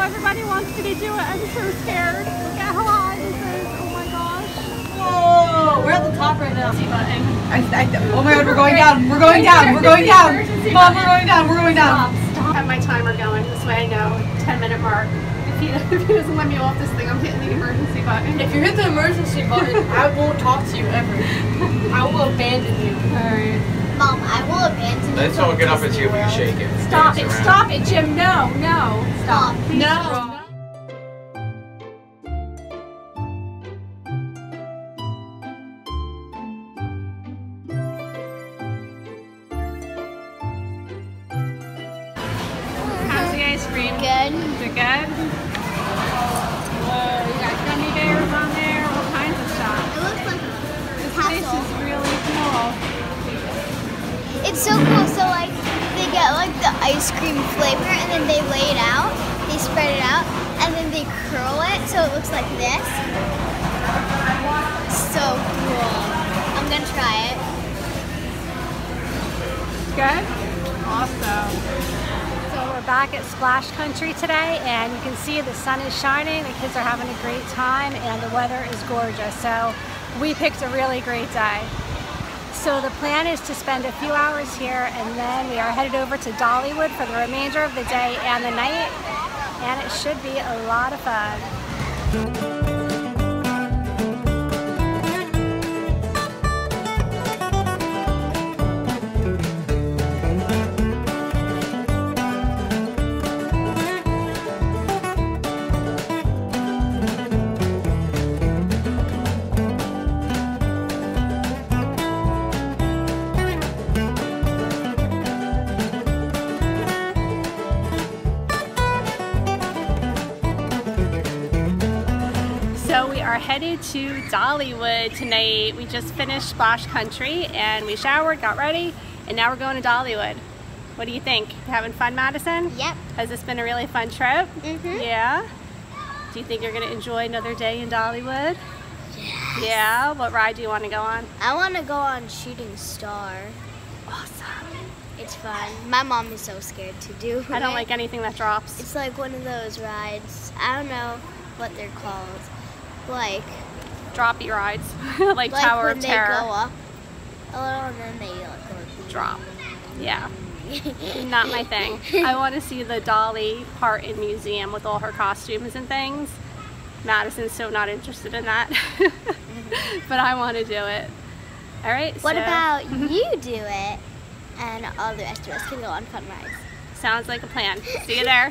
everybody wants me to do it. I'm so scared. Look at how high this is. Oh my gosh. Whoa! We're at the top right now. Button. Oh my god, we're going down. We're going down. We're going down. Mom, we're going down. We're going down. Stop. I have my timer going. This way I know 10-minute mark. If he doesn't let me off this thing, I'm hitting the emergency button. If you hit the emergency button, I won't talk to you ever. I will abandon you. Alright. Mom, I will abandon you. Let's all get up and see if we can shake it. Stop it. Stop it, Jim. No. No. Stop. Please No. stop. How's the ice cream? Good. Is it good? Whoa, you got gummy bears on there, all kinds of stuff. It looks like This place is really cool. it's so cool. So like they get like the ice cream flavor and then they lay it out, they spread it out, and then they curl it so it looks like this. So cool. I'm gonna try it. Good? Awesome. So we're back at Splash Country today, and you can see the sun is shining, the kids are having a great time, and the weather is gorgeous. So we picked a really great day. So the plan is to spend a few hours here, and then we are headed over to Dollywood for the remainder of the day and the night, and it should be a lot of fun. So we are headed to Dollywood tonight. We just finished Splash Country and we showered, got ready, and now we're going to Dollywood. What do you think? You having fun, Madison? Yep. Has this been a really fun trip? Mm-hmm. Yeah? Do you think you're going to enjoy another day in Dollywood? Yes. Yeah? What ride do you want to go on? I want to go on Shooting Star. Awesome. It's fun. My mom is so scared to do. I don't like anything that drops. It's like one of those rides. I don't know what they're called. Like Droppy rides. like Tower of Terror. They go up a little and then they go Drop. Yeah. Not my thing. I want to see the Dolly part in museum with all her costumes and things. Madison's so not interested in that. But I want to do it. All right. What about you do it and all the rest of us can go on fun rides? Sounds like a plan. See you there.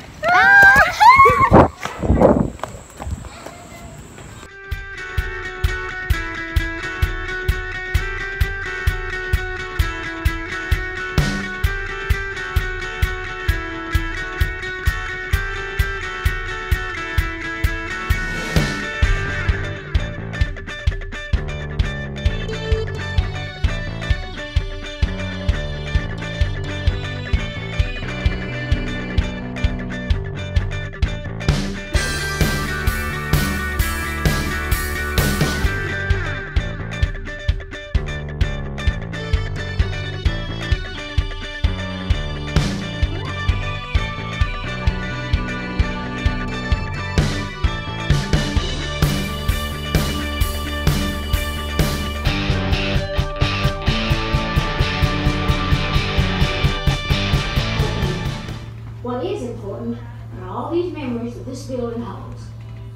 What is important are all these memories that this building holds.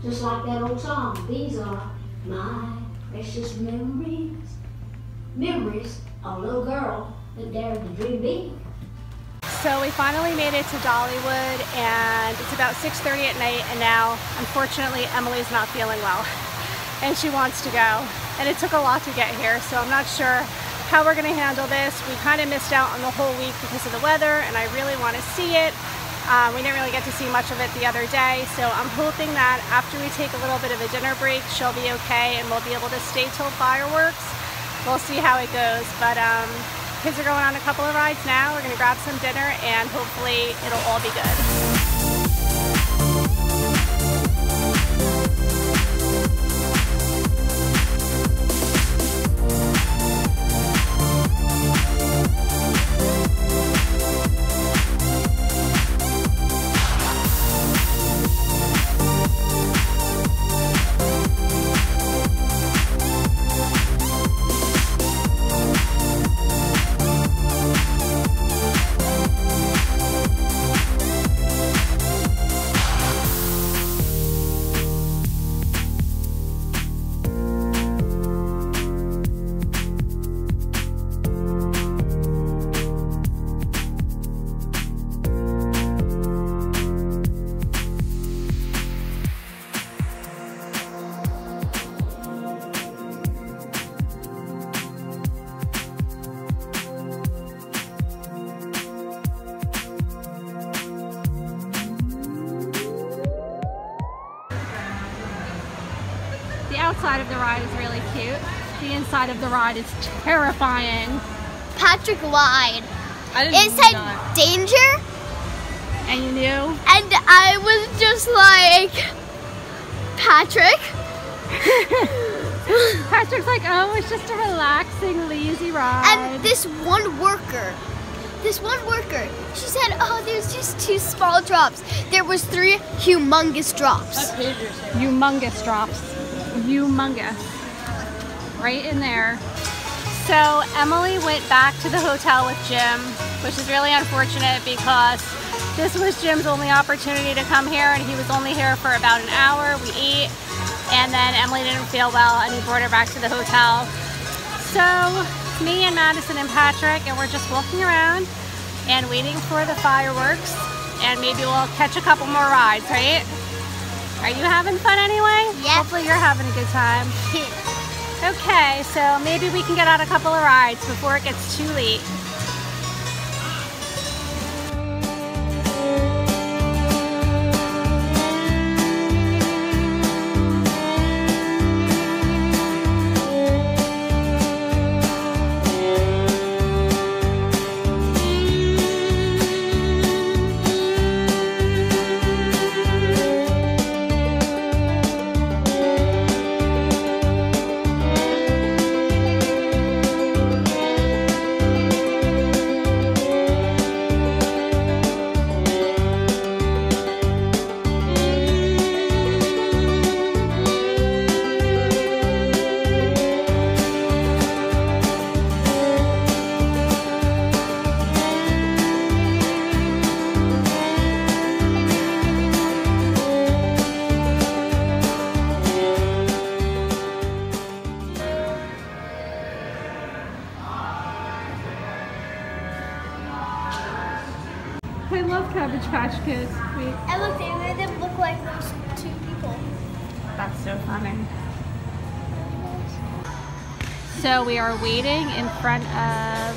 Just like that old song, these are my precious memories. Memories of a little girl that dared to dream big. So we finally made it to Dollywood, and it's about 6:30 at night, and now, unfortunately, Emily's not feeling well, and she wants to go. And it took a lot to get here, so I'm not sure how we're going to handle this. We kind of missed out on the whole week because of the weather, and I really want to see it. We didn't really get to see much of it the other day, so I'm hoping that after we take a little bit of a dinner break, she'll be okay and we'll be able to stay till fireworks. We'll see how it goes, but kids are going on a couple of rides now. We're going to grab some dinner and hopefully it'll all be good. outside of the ride is really cute. The inside of the ride is terrifying. Patrick lied. I didn't It said not. danger, And you knew? and I was just like, Patrick. Patrick's like, oh, it's just a relaxing, lazy ride. And this one worker, she said, oh, there's just 2 small drops. There was 3 humongous drops. Humongous drops. Humongous. Right in there. So Emily went back to the hotel with Jim, which is really unfortunate because this was Jim's only opportunity to come here, and he was only here for about an hour. We ate, and then Emily didn't feel well, and he brought her back to the hotel. So me and Madison and Patrick, and we're just walking around and waiting for the fireworks, and maybe we'll catch a couple more rides, right? Are you having fun anyway? Yep. Hopefully you're having a good time. Okay, so maybe we can get on a couple of rides before it gets too late. I love Cabbage Patch Kids. Wait. And look, they made them look like those 2 people. That's so funny. So we are waiting in front of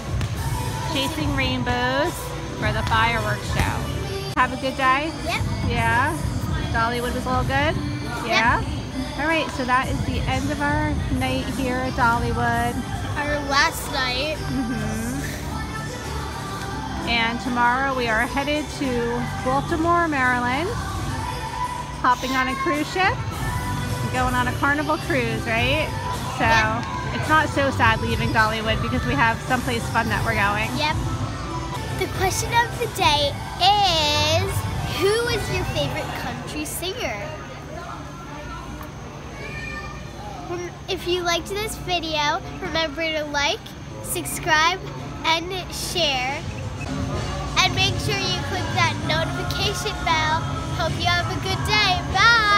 Chasing Rainbows for the fireworks show. Have a good day? Yep. Yeah? Dollywood was all good? Yeah? Alright, so that is the end of our night here at Dollywood. Our last night. And tomorrow we are headed to Baltimore, Maryland, hopping on a cruise ship, and going on a Carnival cruise, right? So it's not so sad leaving Dollywood because we have someplace fun that we're going. Yep. The question of the day is, who is your favorite country singer? If you liked this video, remember to like, subscribe, and share. And make sure you click that notification bell. Hope you have a good day. Bye!